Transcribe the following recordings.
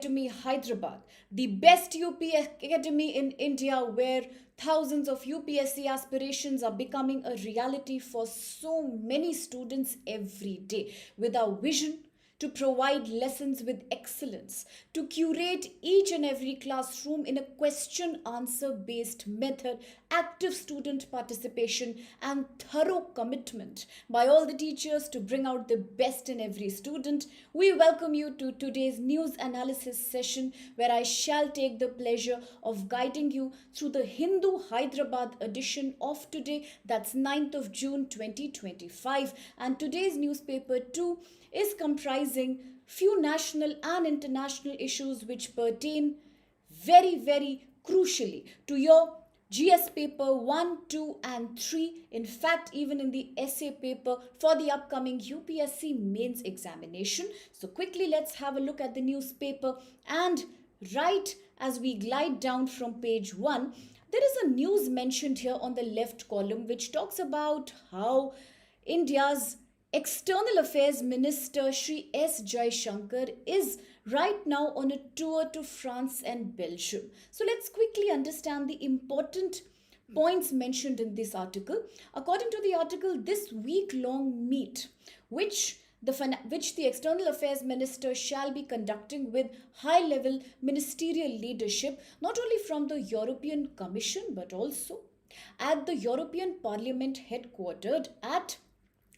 Academy Hyderabad, the best UP Academy in India, where thousands of UPSC aspirations are becoming a reality for so many students every day, with our vision to provide lessons with excellence, to curate each and every classroom in a question answer based method, active student participation, and thorough commitment by all the teachers to bring out the best in every student. We welcome you to today's news analysis session, where I shall take the pleasure of guiding you through the Hindu Hyderabad edition of today, that's 9th of June 2025. And today's newspaper too is comprising few national and international issues which pertain very crucially to your GS paper 1, 2 and 3. In fact, even in the essay paper for the upcoming UPSC mains examination. So quickly let's have a look at the newspaper, and right as we glide down from page 1, there is a news mentioned here on the left column which talks about how India's External Affairs Minister Shri S. Shankar is right now on a tour to France and Belgium. So let's quickly understand the important points mentioned in this article. According to the article, this week-long meet, which the External Affairs Minister shall be conducting with high-level ministerial leadership, not only from the European Commission but also at the European Parliament headquartered at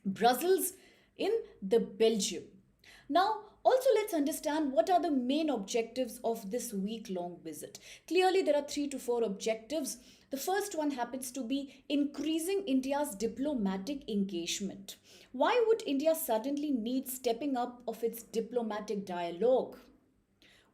Brussels in the Belgium. Now, also let's understand what are the main objectives of this week-long visit. Clearly, there are 3 to 4 objectives. The first one happens to be increasing India's diplomatic engagement. Why would India suddenly need stepping up of its diplomatic dialogue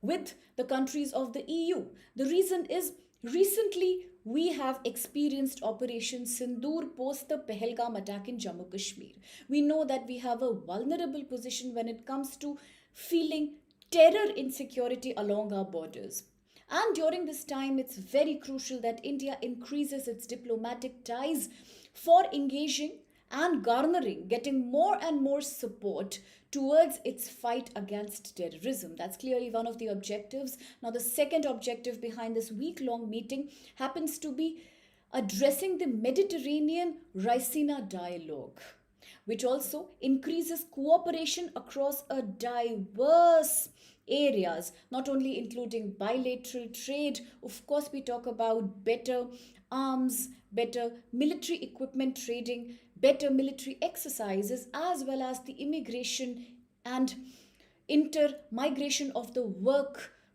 with the countries of the EU? The reason is, recently we have experienced Operation Sindoor post the Pahalgam attack in Jammu Kashmir. We know that we have a vulnerable position when it comes to feeling terror insecurity along our borders. And during this time, it's very crucial that India increases its diplomatic ties for engaging and garnering, getting more and more support towards its fight against terrorism. That's clearly one of the objectives. Now, the second objective behind this week-long meeting happens to be addressing the Mediterranean Raisina dialogue, which also increases cooperation across a diverse areas, not only including bilateral trade. Of course, we talk about better arms, better military equipment trading, better military exercises, as well as the immigration and inter-migration of the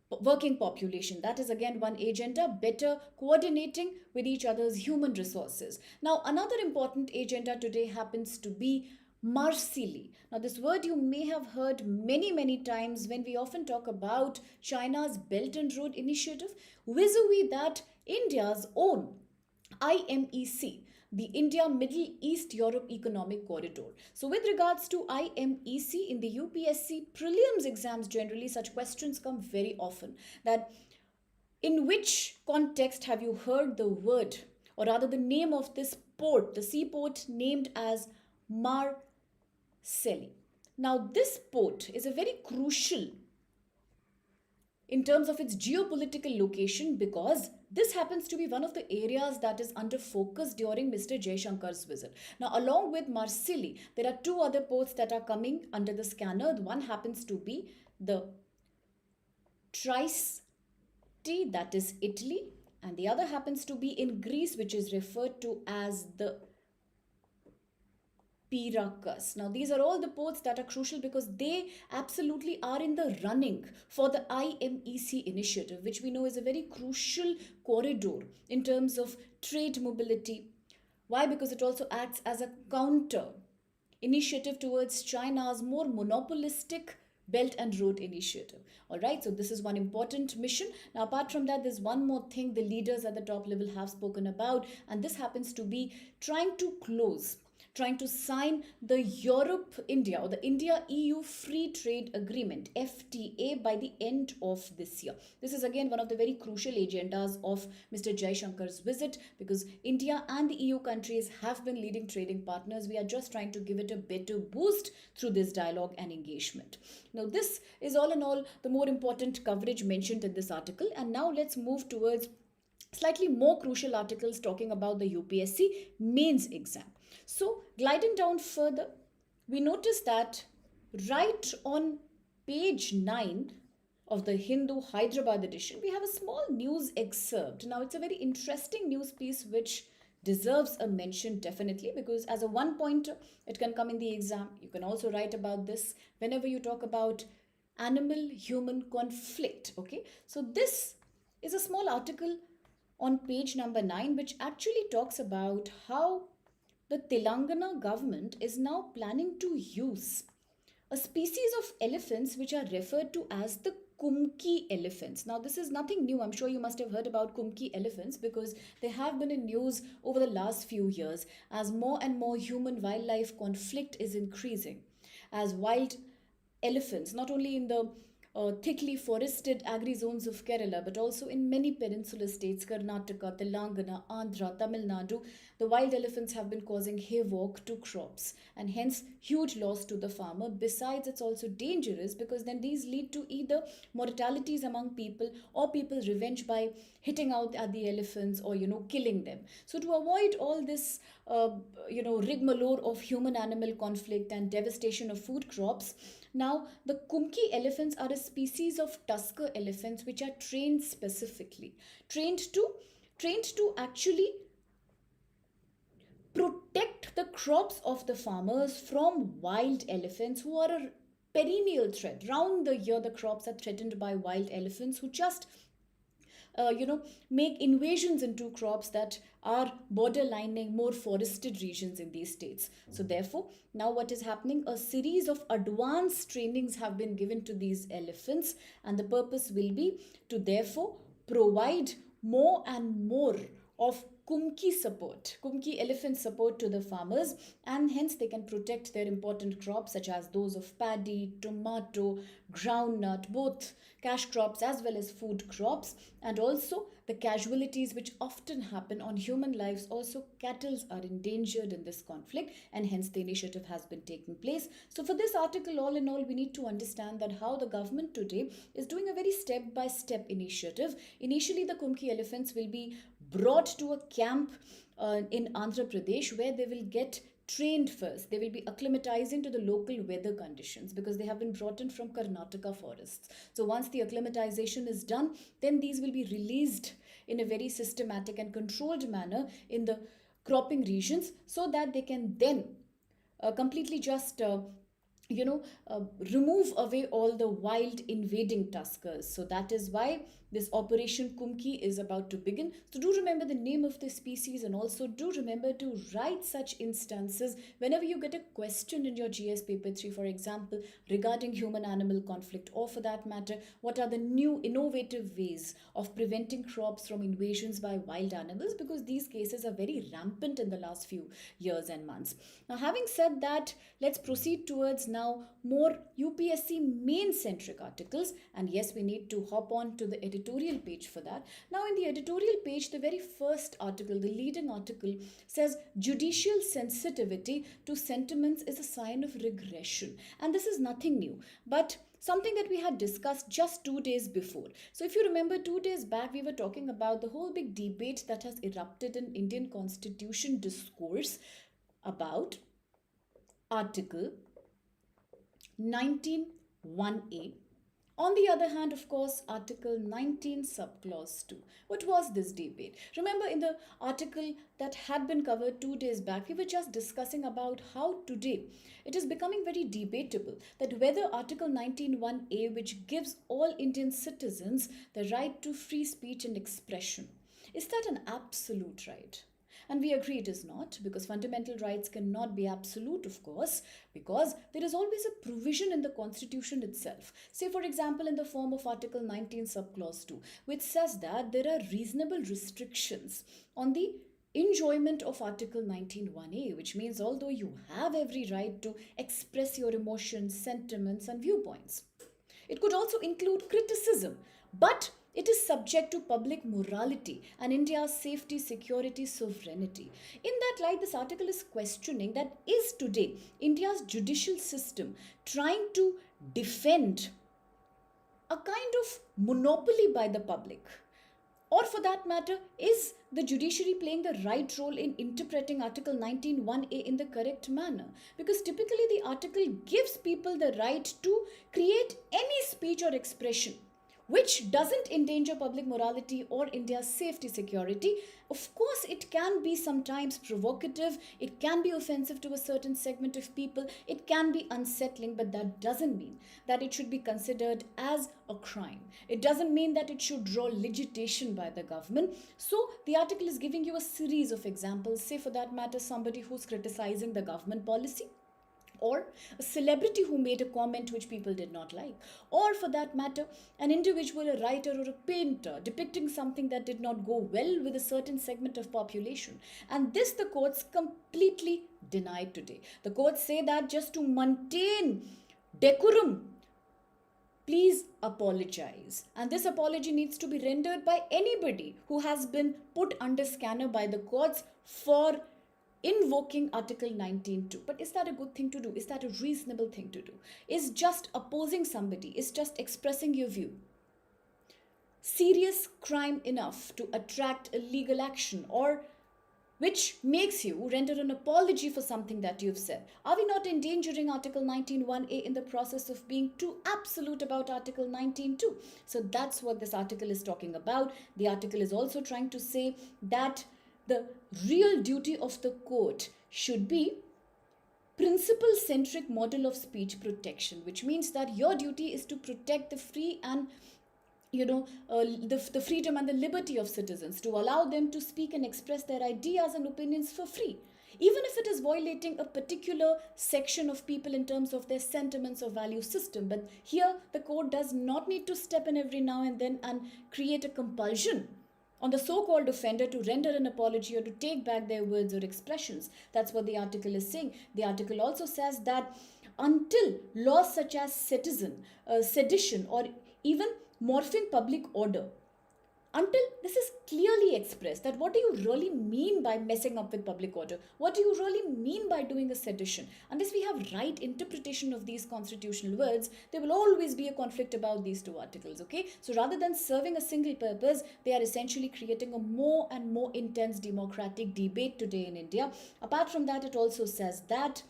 working population. That is again one agenda, better coordinating with each other's human resources. Now, another important agenda today happens to be Marsili. Now, this word you may have heard many times when we often talk about China's Belt and Road Initiative, vis-a-vis that India's own IMEC, the India Middle East Europe Economic Corridor. So with regards to IMEC, in the UPSC prelims exams generally such questions come very often, that in which context have you heard the word, or rather the name of this port, the seaport named as Marseille. Now, this port is a very crucial in terms of its geopolitical location, because this happens to be one of the areas that is under focus during Mr. Jaishankar's visit. Now, along with Marseille, there are 2 other ports that are coming under the scanner. One happens to be the Trieste, that is Italy, and the other happens to be in Greece, which is referred to as the Pyrrhus. Now, these are all the ports that are crucial because they absolutely are in the running for the IMEC initiative, which we know is a very crucial corridor in terms of trade mobility. Why? Because it also acts as a counter initiative towards China's more monopolistic Belt and Road Initiative. All right, so this is one important mission. Now, apart from that, there's one more thing the leaders at the top level have spoken about, and this happens to be trying to close trying to sign the Europe-India or the India-EU Free Trade Agreement, FTA, by the end of this year. This is again one of the very crucial agendas of Mr. Jaishankar's visit, because India and the EU countries have been leading trading partners. We are just trying to give it a better boost through this dialogue and engagement. Now, this is all in all the more important coverage mentioned in this article. And now let's move towards slightly more crucial articles talking about the UPSC mains exam. So, gliding down further, we notice that right on page 9 of the Hindu Hyderabad edition, we have a small news excerpt. Now, it's a very interesting news piece which deserves a mention definitely, because as a one pointer, it can come in the exam. You can also write about this whenever you talk about animal human conflict. Okay, so this is a small article on page number 9 which actually talks about how the Telangana government is now planning to use a species of elephants which are referred to as the Kumki elephants. Now, this is nothing new. I'm sure you must have heard about Kumki elephants because they have been in news over the last few years as more and more human wildlife conflict is increasing. As wild elephants, not only in the thickly forested agri zones of Kerala, but also in many peninsular states, Karnataka, Telangana, Andhra, Tamil Nadu, the wild elephants have been causing havoc to crops and hence huge loss to the farmer. Besides, it's also dangerous because then these lead to either mortalities among people or people revenge by hitting out at the elephants or, killing them. So to avoid all this, rigmarole of human-animal conflict and devastation of food crops, now, the Kumki elephants are a species of tusker elephants which are trained specifically, trained to actually protect the crops of the farmers from wild elephants who are a perennial threat. Round the year, the crops are threatened by wild elephants who just make invasions into crops that are borderlining more forested regions in these states. So therefore, now what is happening? A series of advanced trainings have been given to these elephants, and the purpose will be to therefore provide more and more of Kumki elephant support to the farmers, and hence they can protect their important crops such as those of paddy, tomato, groundnut, both cash crops as well as food crops, and also the casualties which often happen on human lives. Also, cattle are endangered in this conflict, and hence the initiative has been taking place. So for this article, all in all, we need to understand that how the government today is doing a very step-by-step initiative. Initially, the Kumki elephants will be brought to a camp in Andhra Pradesh where they will get trained first. They will be acclimatizing to the local weather conditions because they have been brought in from Karnataka forests. So once the acclimatization is done, then these will be released in a very systematic and controlled manner in the cropping regions so that they can then completely just remove away all the wild invading tuskers. So that is why this Operation Kumki is about to begin. So do remember the name of the species, and also do remember to write such instances whenever you get a question in your GS paper 3, for example, regarding human-animal conflict, or for that matter, what are the new innovative ways of preventing crops from invasions by wild animals, because these cases are very rampant in the last few years and months. Now, having said that, let's proceed towards now more UPSC main centric articles, and yes, we need to hop on to the editorial page for that. Now in the editorial page, the very first article, the leading article, says judicial sensitivity to sentiments is a sign of regression, and this is nothing new but something that we had discussed just 2 days before. So if you remember, 2 days back we were talking about the whole big debate that has erupted in Indian Constitution discourse about Article 19(1)(a). On the other hand, of course, Article 19 subclause 2. What was this debate? Remember, in the article that had been covered 2 days back, we were just discussing about how today it is becoming very debatable that whether Article 19(1)(a), which gives all Indian citizens the right to free speech and expression, is that an absolute right? And we agree it is not, because fundamental rights cannot be absolute, of course, because there is always a provision in the Constitution itself. Say, for example, in the form of Article 19 subclause 2, which says that there are reasonable restrictions on the enjoyment of Article 19(1)(a), which means although you have every right to express your emotions, sentiments, and viewpoints. It could also include criticism, but it is subject to public morality and India's safety, security, sovereignty. In that light, this article is questioning that is today India's judicial system trying to defend a kind of monopoly by the public? Or for that matter, is the judiciary playing the right role in interpreting Article 19(1)(a) in the correct manner? Because typically the article gives people the right to create any speech or expression which doesn't endanger public morality or India's safety security. Of course, it can be sometimes provocative, it can be offensive to a certain segment of people, it can be unsettling, but that doesn't mean that it should be considered as a crime. It doesn't mean that it should draw legislation by the government. So the article is giving you a series of examples, say for that matter, somebody who's criticizing the government policy, or a celebrity who made a comment which people did not like, or for that matter, an individual, a writer or a painter depicting something that did not go well with a certain segment of population. And this the courts completely denied today. The courts say that just to maintain decorum, please apologize. And this apology needs to be rendered by anybody who has been put under scanner by the courts for invoking Article 19(2). But is that a good thing to do? Is that a reasonable thing to do? Is just opposing somebody, is just expressing your view serious crime enough to attract a legal action, or which makes you render an apology for something that you've said? Are we not endangering Article 19(1)(a) in the process of being too absolute about Article 19(2)? So that's what this article is talking about. The article is also trying to say that the real duty of the court should be principle-centric model of speech protection, which means that your duty is to protect the free and the freedom and the liberty of citizens, to allow them to speak and express their ideas and opinions for free, even if it is violating a particular section of people in terms of their sentiments or value system. But here the court does not need to step in every now and then and create a compulsion on the so-called offender to render an apology or to take back their words or expressions. That's what the article is saying. The article also says that until laws such as sedition, or even morphing public order, until this is clearly expressed, that what do you really mean by messing up with public order? What do you really mean by doing a sedition? Unless we have right interpretation of these constitutional words, there will always be a conflict about these two articles, okay? So rather than serving a single purpose, they are essentially creating a more and more intense democratic debate today in India. Apart from that, it also says that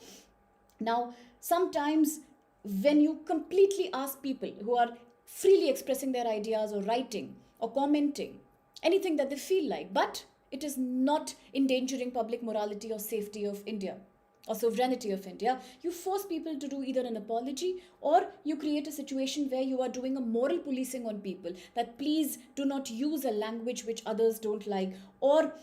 now sometimes when you completely ask people who are freely expressing their ideas or writing or commenting anything that they feel like, but it is not endangering public morality or safety of India or sovereignty of India, you force people to do either an apology, or you create a situation where you are doing a moral policing on people, that please do not use a language which others don't like, or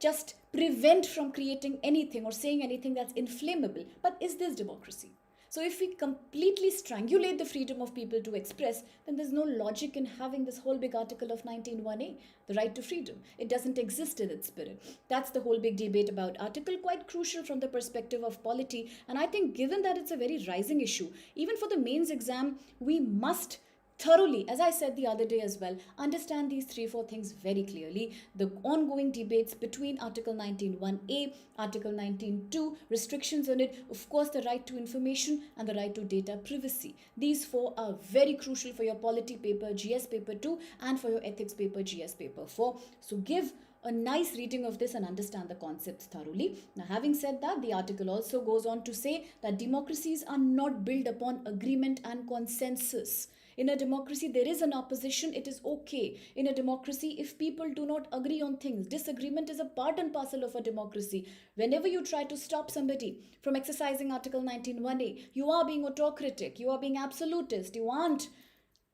just prevent from creating anything or saying anything that's inflammable. But is this democracy? So if we completely strangulate the freedom of people to express, then there's no logic in having this whole big article of 19(1)(a), the right to freedom. It doesn't exist in its spirit. That's the whole big debate about article, quite crucial from the perspective of polity. And I think given that it's a very rising issue, even for the mains exam, we must thoroughly, as I said the other day as well, understand these 3-4 things very clearly. The ongoing debates between Article 19(1)(a), Article 19(2), restrictions on it, of course the right to information and the right to data privacy. These 4 are very crucial for your polity paper GS paper 2 and for your ethics paper GS paper 4. So give a nice reading of this and understand the concepts thoroughly. Now, having said that, the article also goes on to say that democracies are not built upon agreement and consensus. In a democracy, there is an opposition. It is okay. In a democracy, if people do not agree on things, disagreement is a part and parcel of a democracy. Whenever you try to stop somebody from exercising Article 19(1)(a), you are being autocratic, you are being absolutist, you aren't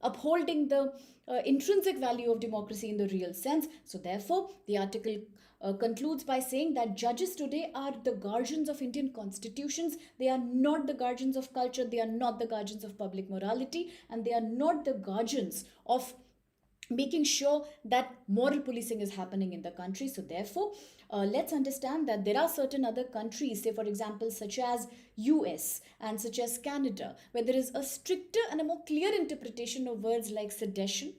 upholding the intrinsic value of democracy in the real sense. So therefore, the article concludes by saying that judges today are the guardians of Indian constitutions. They are not the guardians of culture. They are not the guardians of public morality. And they are not the guardians of making sure that moral policing is happening in the country. So therefore, let's understand that there are certain other countries, say for example such as US and such as Canada, where there is a stricter and a more clear interpretation of words like sedition,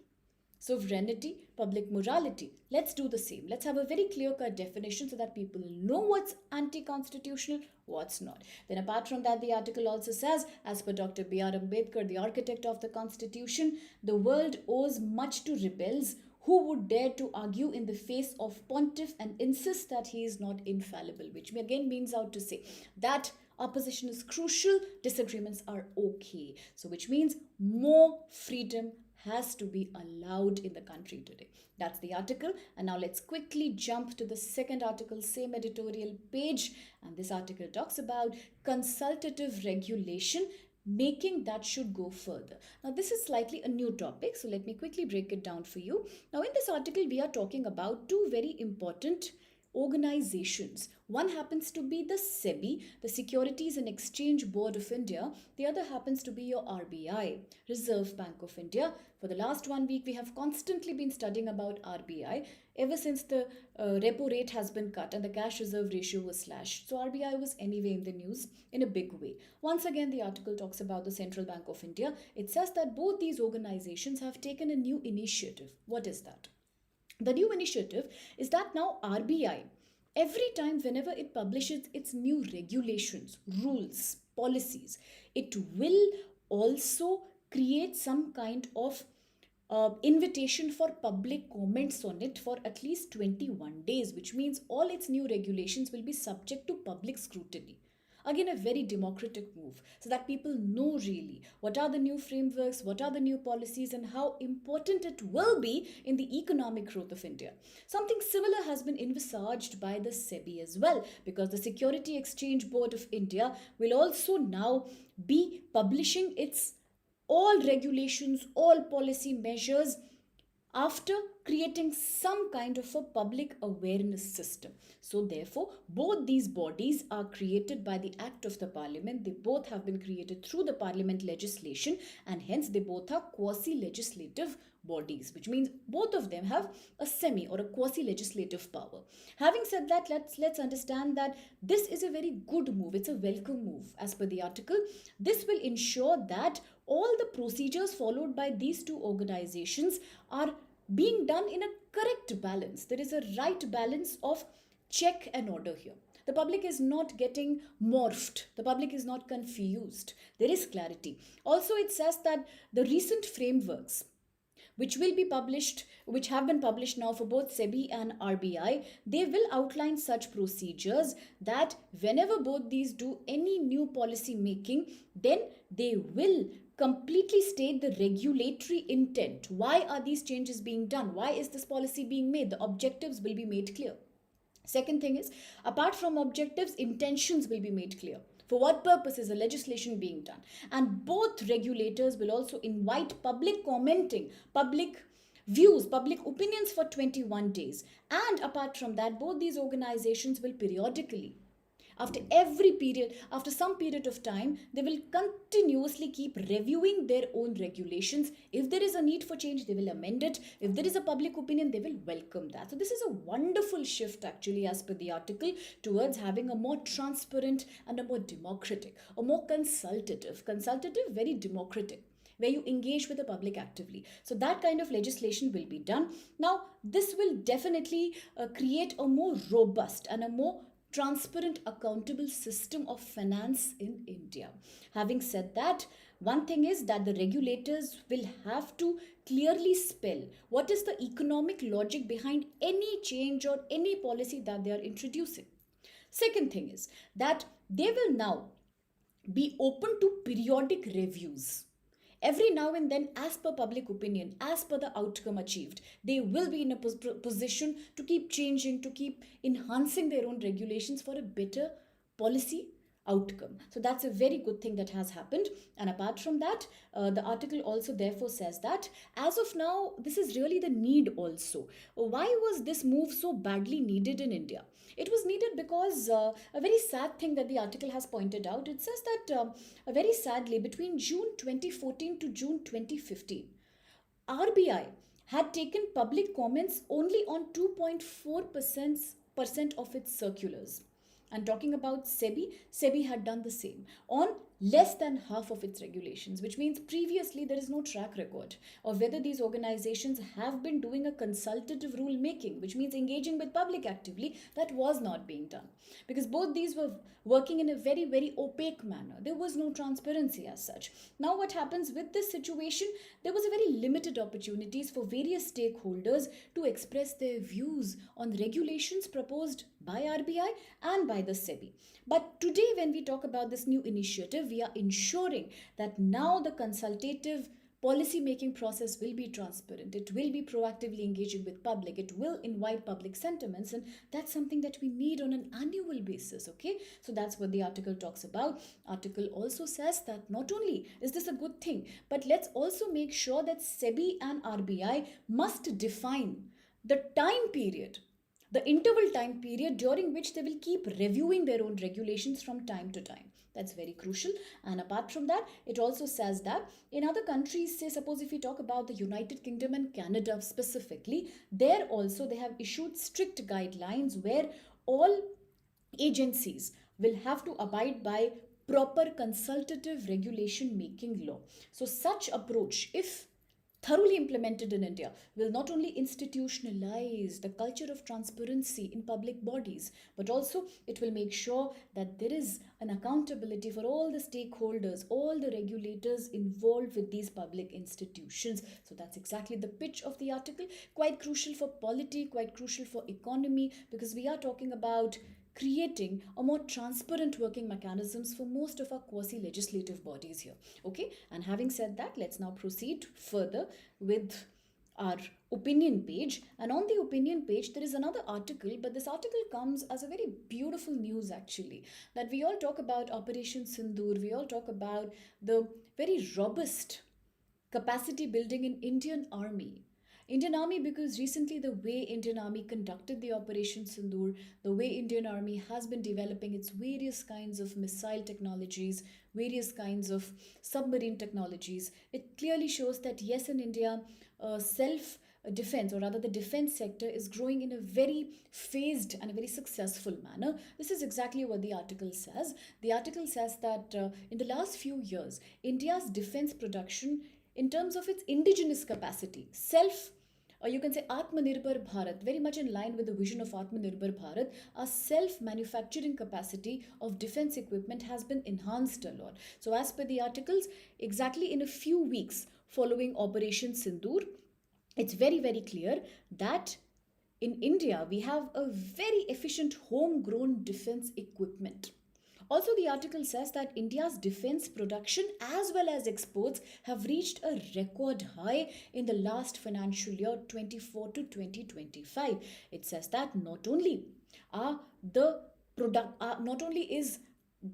sovereignty, public morality. Let's do the same. Let's have a very clear cut definition so that people know what's anti constitutional, what's not. Then, apart from that, the article also says, as per Dr. B.R. Ambedkar, the architect of the Constitution, the world owes much to rebels who would dare to argue in the face of pontiff and insist that he is not infallible, which again means out to say that opposition is crucial, disagreements are okay. So, which means more freedom has to be allowed in the country today. That's the article. And now let's quickly jump to the second article, same editorial page. And this article talks about consultative regulation, making that should go further. Now, this is slightly a new topic, so let me quickly break it down for you. Now, in this article, we are talking about two very important organizations. One happens to be the SEBI, the Securities and Exchange Board of India. The other happens to be your RBI, Reserve Bank of India. For the last 1 week, we have constantly been studying about RBI ever since the repo rate has been cut and the cash reserve ratio was slashed. So RBI was anyway in the news in a big way. Once again, the article talks about the Central Bank of India. It says that both these organizations have taken a new initiative. What is that? The new initiative is that now RBI, every time whenever it publishes its new regulations, rules, policies, it will also create some kind of invitation for public comments on it for at least 21 days, which means all its new regulations will be subject to public scrutiny. Again, a very democratic move so that people know really what are the new frameworks, what are the new policies, and how important it will be in the economic growth of India. Something similar has been envisaged by the SEBI as well, because the Security Exchange Board of India will also now be publishing its all regulations, all policy measures after creating some kind of a public awareness system. So therefore, both these bodies are created by the act of the parliament. They both have been created through the parliament legislation, and hence they both are quasi-legislative bodies, which means both of them have a semi or a quasi-legislative power. Having said that, let's understand that this is a very good move. It's a welcome move. As per the article, this will ensure that all the procedures followed by these two organizations are being done in a correct balance. There is a right balance of check and order here. The public is not getting morphed. The public is not confused. There is clarity. Also, it says that the recent frameworks which will be published, which have been published now for both SEBI and RBI, they will outline such procedures that whenever both these do any new policy making, then they will completely state the regulatory intent. Why are these changes being done? Why is this policy being made? The objectives will be made clear. Second thing is, apart from objectives, intentions will be made clear. For what purpose is the legislation being done? And both regulators will also invite public commenting, public views, public opinions for 21 days. And apart from that, both these organizations will periodically, after every period, after some period of time, they will continuously keep reviewing their own regulations. If there is a need for change, they will amend it. If there is a public opinion, they will welcome that. So this is a wonderful shift actually, as per the article, towards having a more transparent and a more democratic, a more consultative, very democratic, where you engage with the public actively. So that kind of legislation will be done. Now, this will definitely create a more robust and a more transparent, accountable system of finance in India. Having said that, one thing is that the regulators will have to clearly spell what is the economic logic behind any change or any policy that they are introducing. Second thing is that they will now be open to periodic reviews. Every now and then, as per public opinion, as per the outcome achieved, they will be in a position to keep changing, to keep enhancing their own regulations for a better policy outcome. So that's a very good thing that has happened. And apart from that, the article also therefore says that as of now, this is really the need also. Why was this move so badly needed in India? It was needed because a very sad thing that the article has pointed out, it says that very sadly between June 2014 to June 2015, RBI had taken public comments only on 2.4% of its circulars. And talking about SEBI had done the same on less than half of its regulations, which means previously there is no track record of whether these organizations have been doing a consultative rule making, which means engaging with public actively. That was not being done because both these were working in a very, very opaque manner. There was no transparency as such. Now, what happens with this situation? There was a very limited opportunities for various stakeholders to express their views on regulations proposed by RBI and by the SEBI. But today, when we talk about this new initiative, we are ensuring that now the consultative policy making process will be transparent. It will be proactively engaging with public. It will invite public sentiments, and that's something that we need on an annual basis. Okay, so that's what the article talks about. Article also says that not only is this a good thing, but let's also make sure that SEBI and RBI must define the time period, the interval time period during which they will keep reviewing their own regulations from time to time. That's very crucial. And apart from that, it also says that in other countries, say suppose if we talk about the United Kingdom and Canada specifically, there also they have issued strict guidelines where all agencies will have to abide by proper consultative regulation making law. So such approach, if thoroughly implemented in India, will not only institutionalize the culture of transparency in public bodies, but also it will make sure that there is an accountability for all the stakeholders, all the regulators involved with these public institutions. So that's exactly the pitch of the article. Quite crucial for polity, quite crucial for economy, because we are talking about creating a more transparent working mechanisms for most of our quasi-legislative bodies here. Okay, and having said that, let's now proceed further with our opinion page. And on the opinion page, there is another article, but this article comes as a very beautiful news actually, that we all talk about Operation Sindoor, we all talk about the very robust capacity building in Indian Army. Indian Army, because recently the way Indian Army conducted the Operation Sindoor, the way Indian Army has been developing its various kinds of missile technologies, various kinds of submarine technologies, it clearly shows that yes, in India, self defense, or rather the defense sector, is growing in a very phased and a very successful manner. This is exactly what the article says. The article says that in the last few years, India's defense production in terms of its indigenous capacity, you can say Atmanirbhar Bharat, very much in line with the vision of Atmanirbhar Bharat, our self-manufacturing capacity of defense equipment has been enhanced a lot. So as per the articles, exactly in a few weeks following Operation Sindoor, it's very, very clear that in India, we have a very efficient homegrown defense equipment. Also, the article says that India's defense production as well as exports have reached a record high in the last financial year 24 to 2025. It says that not only is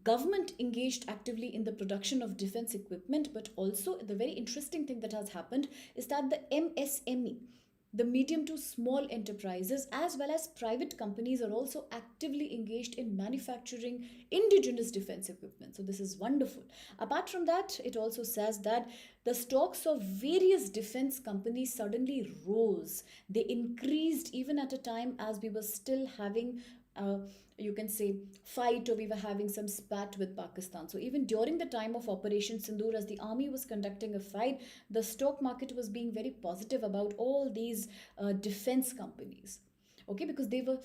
government engaged actively in the production of defense equipment, but also the very interesting thing that has happened is that the MSME, the medium to small enterprises as well as private companies, are also actively engaged in manufacturing indigenous defense equipment. So this is wonderful. Apart from that, it also says that the stocks of various defense companies suddenly rose. They increased even at a time as we were still having you can say fight, or we were having some spat with Pakistan. So even during the time of Operation Sindoor, as the army was conducting a fight, the stock market was being very positive about all these defense companies. Okay, because they were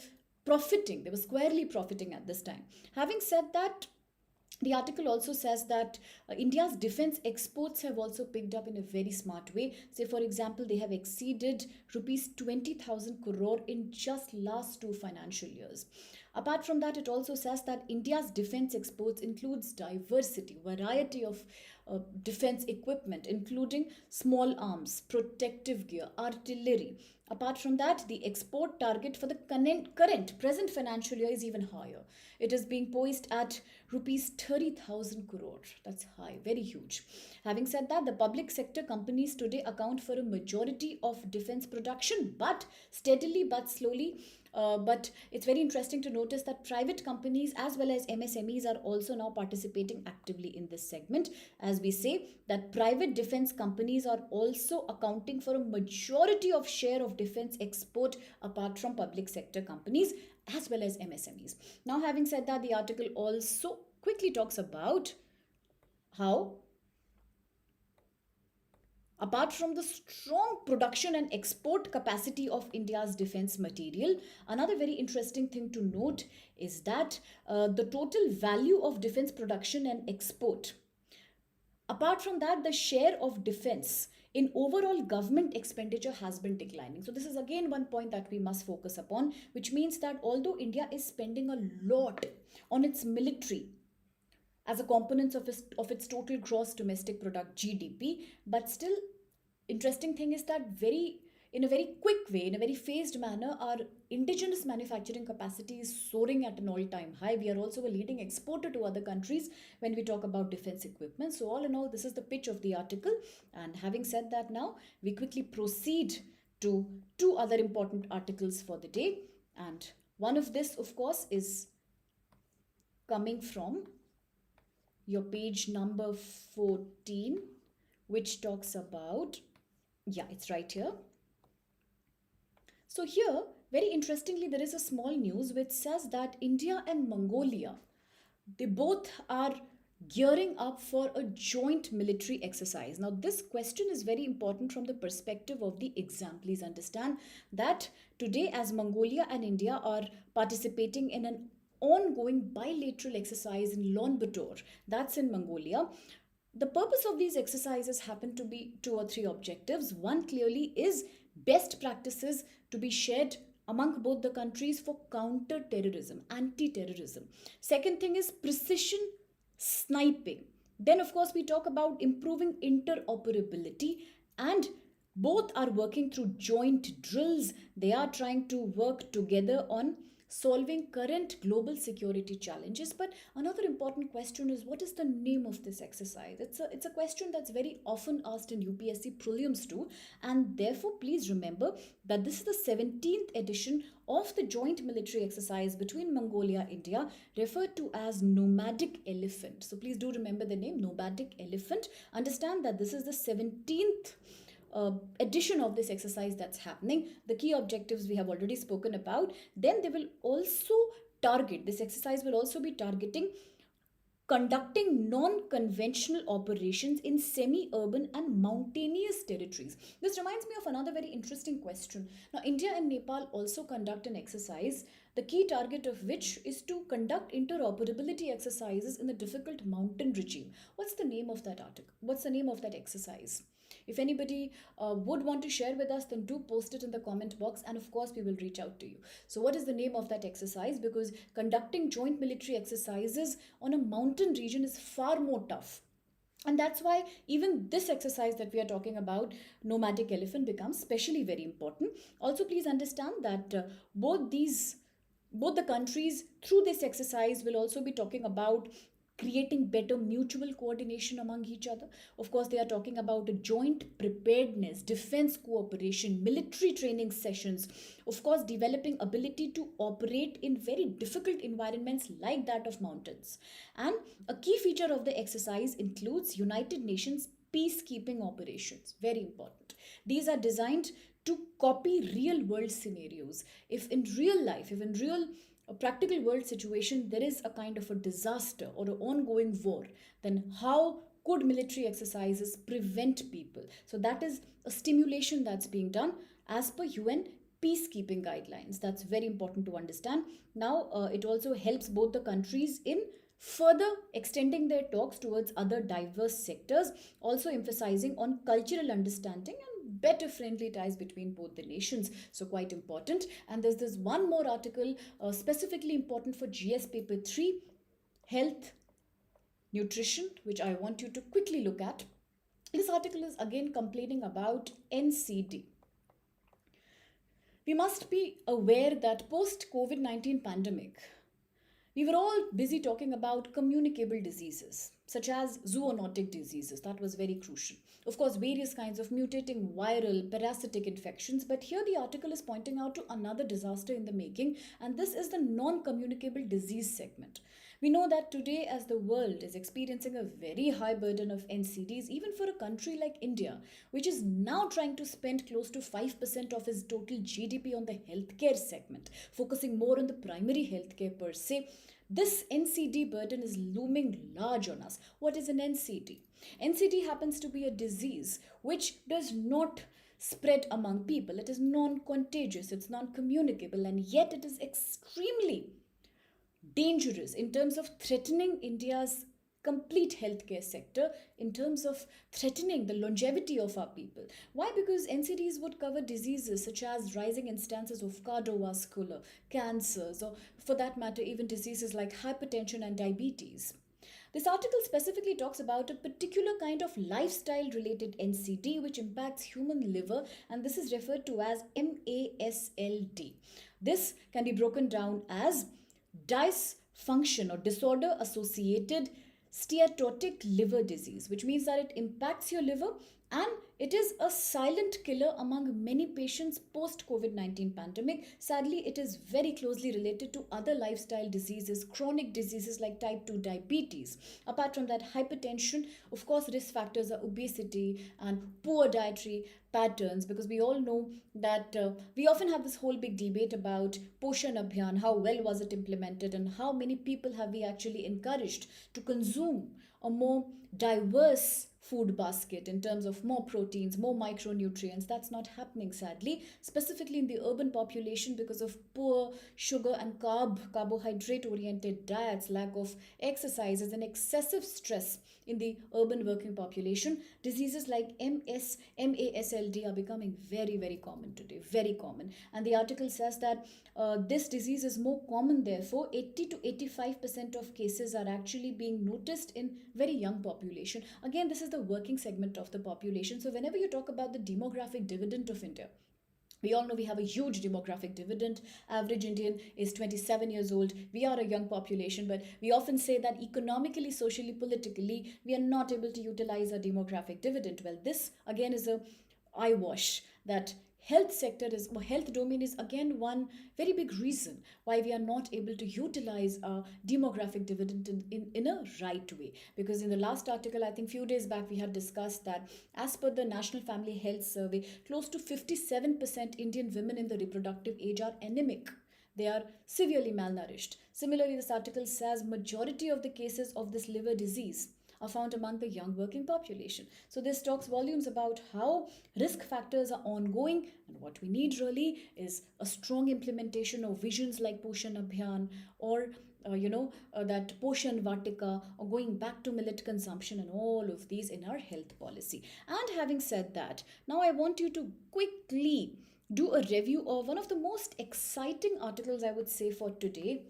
profiting, they were squarely profiting at this time. Having said that, the article also says that India's defense exports have also picked up in a very smart way. Say, for example, they have exceeded rupees 20,000 crore in just last 2 financial years. Apart from that, it also says that India's defense exports includes diversity, variety of defense equipment, including small arms, protective gear, artillery. Apart from that, the export target for the present financial year is even higher. It is being poised at rupees 30,000 crore. That's high, very huge. Having said that, the public sector companies today account for a majority of defense production, but steadily but slowly. But it's very interesting to notice that private companies as well as MSMEs are also now participating actively in this segment. As we say, that private defense companies are also accounting for a majority of share of defense export apart from public sector companies as well as MSMEs. Now, having said that, the article also quickly talks about how, apart from the strong production and export capacity of India's defense material, another very interesting thing to note is that the total value of defense production and export, apart from that, the share of defense in overall government expenditure has been declining. So, this is again one point that we must focus upon, which means that although India is spending a lot on its military as a component of its total gross domestic product GDP, but still interesting thing is that in a very quick way, in a very phased manner, our indigenous manufacturing capacity is soaring at an all-time high. We are also a leading exporter to other countries when we talk about defense equipment. So all in all, this is the pitch of the article. And having said that, now we quickly proceed to two other important articles for the day. And one of this, of course, is coming from your page number 14, which talks about, yeah, it's right here. So here, very interestingly, there is a small news which says that India and Mongolia, they both are gearing up for a joint military exercise. Now, this question is very important from the perspective of the exam. Please understand that today, as Mongolia and India are participating in an ongoing bilateral exercise in Ulaanbaatar, that's in Mongolia. The purpose of these exercises happen to be two or three objectives. One clearly is best practices to be shared among both the countries for counter-terrorism, anti-terrorism. Second thing is precision sniping. Then, of course, we talk about improving interoperability, and both are working through joint drills. They are trying to work together on solving current global security challenges. But another important question is, what is the name of this exercise? It's a question that's very often asked in UPSC prelims too, and therefore please remember that this is the 17th edition of the joint military exercise between Mongolia, India, referred to as Nomadic Elephant. So please do remember the name Nomadic Elephant. Understand that this is the 17th edition of this exercise that's happening. The key objectives we have already spoken about. Then they will also target, this exercise will also be targeting conducting non-conventional operations in semi-urban and mountainous territories. This reminds me of another very interesting question. Now, India and Nepal also conduct an exercise, the key target of which is to conduct interoperability exercises in a difficult mountain regime. What's the name of that article? What's the name of that exercise? If anybody would want to share with us, then do post it in the comment box, and of course we will reach out to you. So what is the name of that exercise? Because conducting joint military exercises on a mountain region is far more tough. And that's why even this exercise that we are talking about, Nomadic Elephant, becomes specially very important. Also, please understand that both the countries through this exercise will also be talking about creating better mutual coordination among each other. Of course, they are talking about a joint preparedness, defense cooperation, military training sessions, of course, developing ability to operate in very difficult environments like that of mountains. And a key feature of the exercise includes United Nations peacekeeping operations. Very important. These are designed to copy real world scenarios. If in real life, if in real a practical world situation, there is a kind of a disaster or an ongoing war, then how could military exercises prevent people? So that is a stimulation that's being done as per UN peacekeeping guidelines. That's very important to understand. Now, it also helps both the countries in further extending their talks towards other diverse sectors, also emphasizing on cultural understanding and better friendly ties between both the nations. So quite important. And there's this one more article specifically important for GS paper 3, health, nutrition, which I want you to quickly look at. This article is again complaining about NCD. We must be aware that post COVID-19 pandemic, We were all busy talking about communicable diseases, such as zoonotic diseases. That was very crucial. Of course, various kinds of mutating viral, parasitic infections. But here the article is pointing out to another disaster in the making, and this is the non communicable disease segment. We know that today, as the world is experiencing a very high burden of NCDs, even for a country like India, which is now trying to spend close to 5% of its total GDP on the healthcare segment, focusing more on the primary healthcare per se, this NCD burden is looming large on us. What is an NCD? NCD happens to be a disease which does not spread among people. It is non contagious, it's non communicable, and yet it is extremely dangerous in terms of threatening India's complete healthcare sector, in terms of threatening the longevity of our people. Why? Because NCDs would cover diseases such as rising instances of cardiovascular, cancers, or for that matter, even diseases like hypertension and diabetes. This article specifically talks about a particular kind of lifestyle related NCD which impacts human liver, and this is referred to as MASLD. This can be broken down as dysfunction or disorder associated steatotic liver disease, which means that it impacts your liver and it is a silent killer among many patients post COVID-19 pandemic. Sadly, it is very closely related to other lifestyle diseases, chronic diseases like type 2 diabetes. Apart from that, hypertension, of course, risk factors are obesity and poor dietary patterns, because we all know that we often have this whole big debate about Poshan Abhiyan, how well was it implemented and how many people have we actually encouraged to consume a more diverse food basket in terms of more proteins, more micronutrients. That's not happening, sadly, specifically in the urban population because of poor sugar and carbohydrate oriented diets, lack of exercises, and excessive stress in the urban working population. Diseases like MASLD are becoming very, very common today, very common. And the article says that this disease is more common, therefore 80 to 85% of cases are actually being noticed in very young population. Again, this is the working segment of the population. So whenever you talk about the demographic dividend of India, we all know we have a huge demographic dividend. Average Indian is 27 years old. We are a young population, but we often say that economically, socially, politically, we are not able to utilize our demographic dividend. Well, this again is a eyewash that health domain is again one very big reason why we are not able to utilize our demographic dividend in a right way. Because in the last article, I think few days back, we had discussed that as per the National Family Health Survey, close to 57% Indian women in the reproductive age are anemic. They are severely malnourished. Similarly, this article says majority of the cases of this liver disease are found among the young working population. So this talks volumes about how risk factors are ongoing, and what we need really is a strong implementation of visions like Poshan Abhiyan or that Poshan Vatika, or going back to millet consumption, and all of these in our health policy. And having said that, now I want you to quickly do a review of one of the most exciting articles, I would say, for today,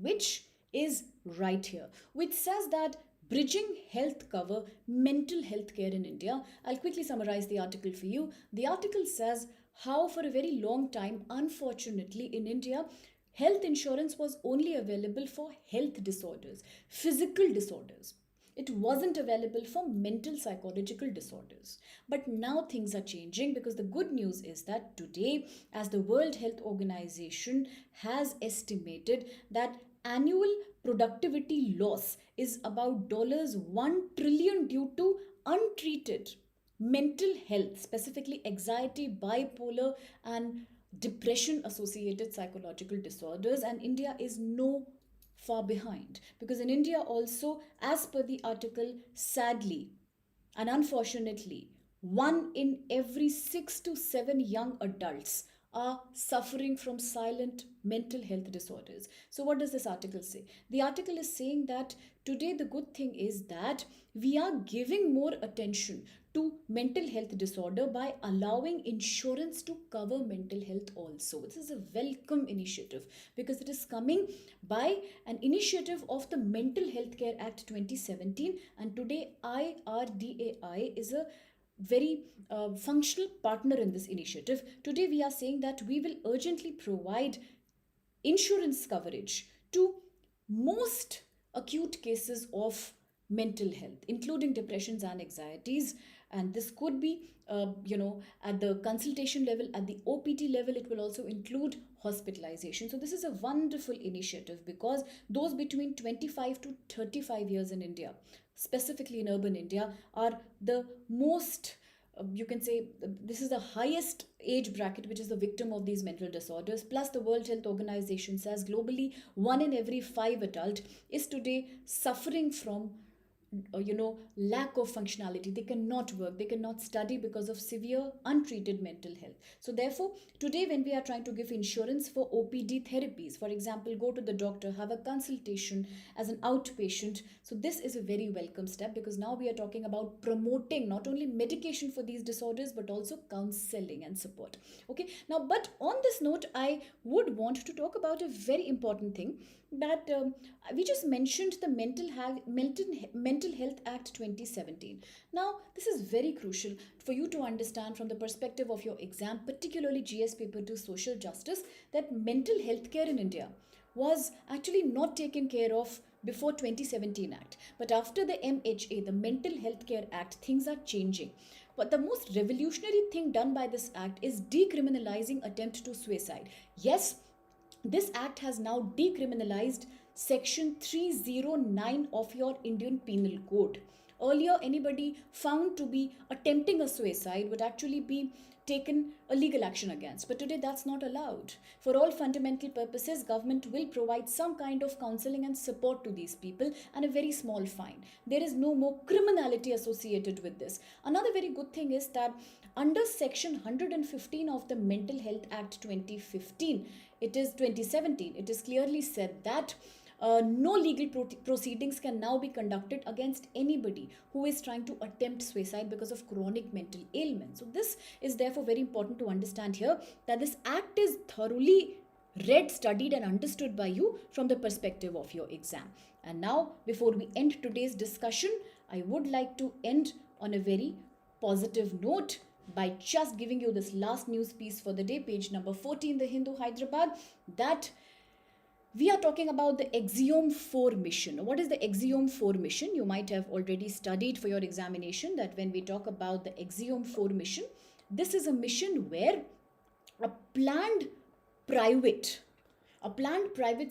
which is right here, which says that bridging health cover mental health care in India. I'll quickly summarize the article for you. The article says how for a very long time, unfortunately, in India, health insurance was only available for health disorders, physical disorders. It wasn't available for mental psychological disorders. But now things are changing, because the good news is that today, as the World Health Organization has estimated that annual productivity loss is about $1 trillion due to untreated mental health, specifically anxiety, bipolar, and depression associated psychological disorders. And India is no far behind, because in India also, as per the article, sadly and unfortunately, 1 in every 6 to 7 young adults are suffering from silent mental health disorders. So what does this article say? The article is saying that today the good thing is that we are giving more attention to mental health disorder by allowing insurance to cover mental health also. This is a welcome initiative, because it is coming by an initiative of the Mental Health Care Act 2017, and today IRDAI is a very functional partner in this initiative. Today we are saying that we will urgently provide insurance coverage to most acute cases of mental health, including depressions and anxieties. And this could be, at the consultation level, at the OPT level. It will also include hospitalization. So this is a wonderful initiative, because those between 25 to 35 years in India, specifically in urban India, are the most, you can say, this is the highest age bracket which is the victim of these mental disorders. Plus, the World Health Organization says globally 1 in every 5 adult is today suffering from lack of functionality. They cannot work, they cannot study because of severe untreated mental health. So therefore, today when we are trying to give insurance for OPD therapies, for example, go to the doctor, have a consultation as an outpatient, so this is a very welcome step, because now we are talking about promoting not only medication for these disorders but also counseling and support. Okay, now, but on this note, I would want to talk about a very important thing, that we just mentioned the Mental Health Act 2017. Now, this is very crucial for you to understand from the perspective of your exam, particularly GS Paper 2 Social Justice, that mental health care in India was actually not taken care of before 2017 Act. But after the MHA, the Mental Health Care Act, things are changing. But the most revolutionary thing done by this act is decriminalizing attempt to suicide. Yes, this act has now decriminalized section 309 of your Indian Penal Code. Earlier, anybody found to be attempting a suicide would actually be taken a legal action against. But today that's not allowed. For all fundamental purposes, government will provide some kind of counseling and support to these people, and a very small fine. There is no more criminality associated with this. Another very good thing is that under section 115 of the Mental Health Act 2015, it is 2017, it is clearly said that no legal proceedings can now be conducted against anybody who is trying to attempt suicide because of chronic mental ailment. So this is therefore very important to understand here, that this act is thoroughly read, studied and understood by you from the perspective of your exam. And now, before we end today's discussion, I would like to end on a very positive note by just giving you this last news piece for the day, page number 40 in the Hindu Hyderabad, that we are talking about the Axiom 4 mission. What is the Axiom 4 mission? You might have already studied for your examination that when we talk about the Axiom 4 mission, this is a mission where a planned private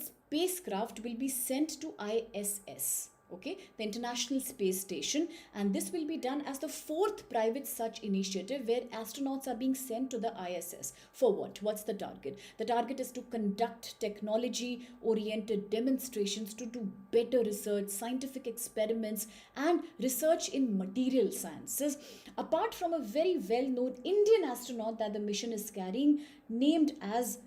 spacecraft will be sent to ISS, okay, the International Space Station, and this will be done as the fourth private such initiative where astronauts are being sent to the ISS. For what? What's the target? The target is to conduct technology oriented demonstrations, to do better research, scientific experiments and research in material sciences. Apart from a very well-known Indian astronaut that the mission is carrying, named as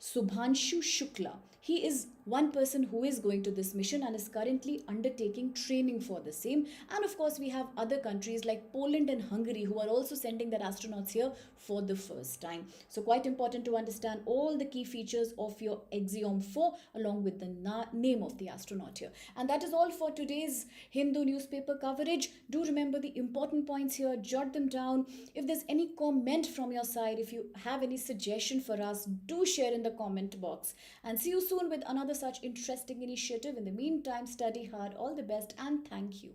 Subhanshu Shukla. He is one person who is going to this mission and is currently undertaking training for the same. And of course, we have other countries like Poland and Hungary who are also sending their astronauts here for the first time. So quite important to understand all the key features of your Axiom 4 along with the name of the astronaut here. And that is all for today's Hindu newspaper coverage. Do remember the important points here, jot them down. If there's any comment from your side, if you have any suggestion for us, do share in the comment box. And see you soon with another such interesting initiative. In the meantime, study hard. All the best and thank you.